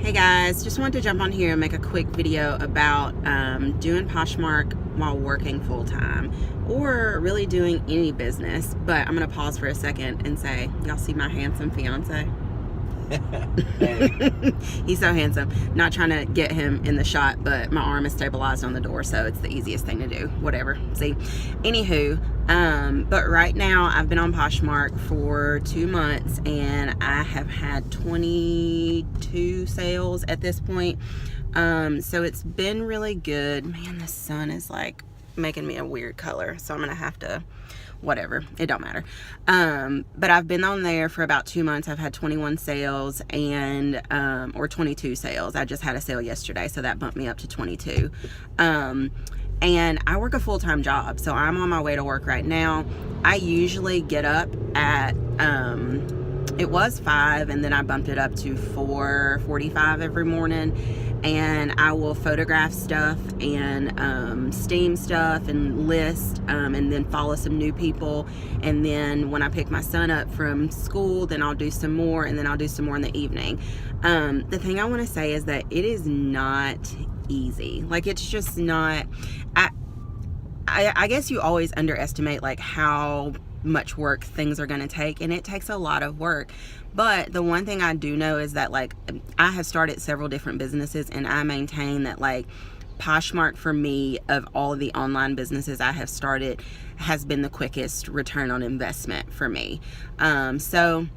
Hey guys, just wanted to jump on here and make a quick video about doing Poshmark while working full-time, or really doing any business. But I'm gonna pause for a second and say, y'all see my handsome fiance? He's so handsome. Not trying to get him in the shot, but my arm is stabilized on the door, so it's the easiest thing to do. Whatever. See? Anywho, but right now I've been on Poshmark for 2 months and I have had 22 sales at this point. So it's been really good. Man, the sun is like making me a weird color, so I'm gonna have to, whatever, it don't matter. But I've been on there for about 2 months. I've had 21 sales and or 22 sales. I just had a sale yesterday, so that bumped me up to 22. And I work a full-time job, so I'm on my way to work right now. I usually get up at it was 5, and then I bumped it up to 4:45 every morning, and I will photograph stuff and steam stuff and list, and then follow some new people. And then when I pick my son up from school, then I'll do some more, and then I'll do some more in the evening. The thing I want to say is that it is not easy. Like, it's just not. I guess you always underestimate like how much work things are going to take, and it takes a lot of work. But the one thing I do know is that, like, I have started several different businesses, and I maintain that, like, Poshmark for me, of all of the online businesses I have started, has been the quickest return on investment for me. So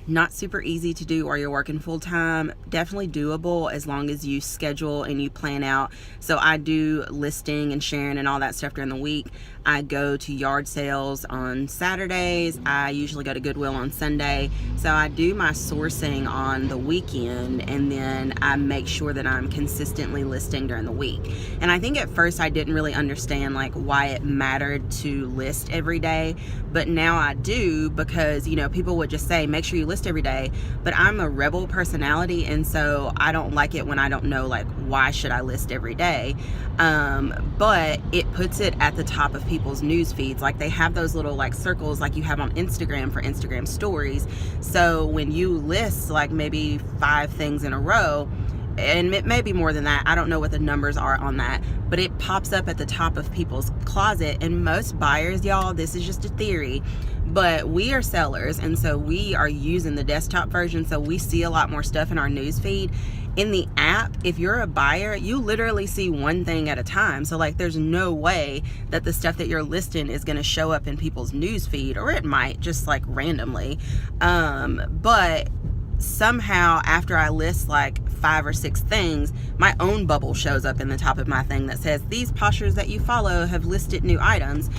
not super easy to do while you're working full-time. Definitely doable as long as you schedule and you plan out. So I do listing and sharing and all that stuff during the week. I go to yard sales on Saturdays. I usually go to Goodwill on Sunday. So I do my sourcing on the weekend, and then I make sure that I'm consistently listing during the week. And I think at first I didn't really understand like why it mattered to list every day, but now I do, because, you know, people would just say make sure you list every day, but I'm a rebel personality, and so I don't like it when I don't know like why should I list every day. But it puts it at the top of people's news feeds. Like, they have those little like circles like you have on Instagram for Instagram stories. So when you list like maybe 5 things in a row, and it may be more than that, I don't know what the numbers are on that, but it pops up at the top of people's closet. And most buyers, y'all, this is just a theory, but we are sellers, and so we are using the desktop version, so we see a lot more stuff in our news feed. In the app, if you're a buyer, you literally see one thing at a time. So like, there's no way that the stuff that you're listing is going to show up in people's news feed, or it might just like randomly. But somehow after I list like 5 or 6 things, my own bubble shows up in the top of my thing that says these poshers that you follow have listed new items.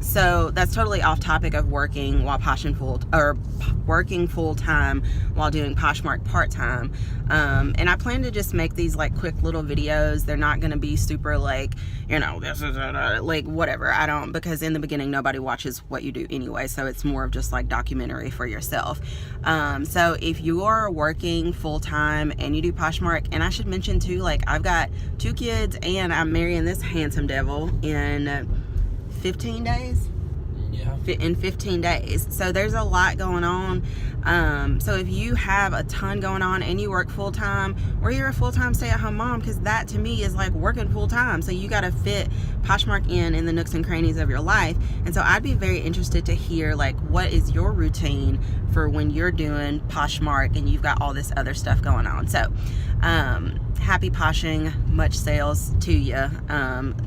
So that's totally off topic of working while working full time while doing Poshmark part time. And I plan to just make these like quick little videos. They're not going to be super like, you know, this is like whatever. I don't, because in the beginning nobody watches what you do anyway, so it's more of just like documentary for yourself. So if you are working full time and you do Poshmark, and I should mention too, like, I've got 2 kids and I'm marrying this handsome devil in 15 days. Yeah. In 15 days. So there's a lot going on. So if you have a ton going on and you work full time, or you're a full-time stay-at-home mom, because that to me is like working full time. So you got to fit Poshmark in the nooks and crannies of your life. And so I'd be very interested to hear like, what is your routine for when you're doing Poshmark and you've got all this other stuff going on. So happy poshing, much sales to you.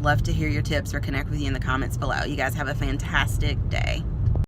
Love to hear your tips or connect with you in the comments below. You guys have a fantastic day.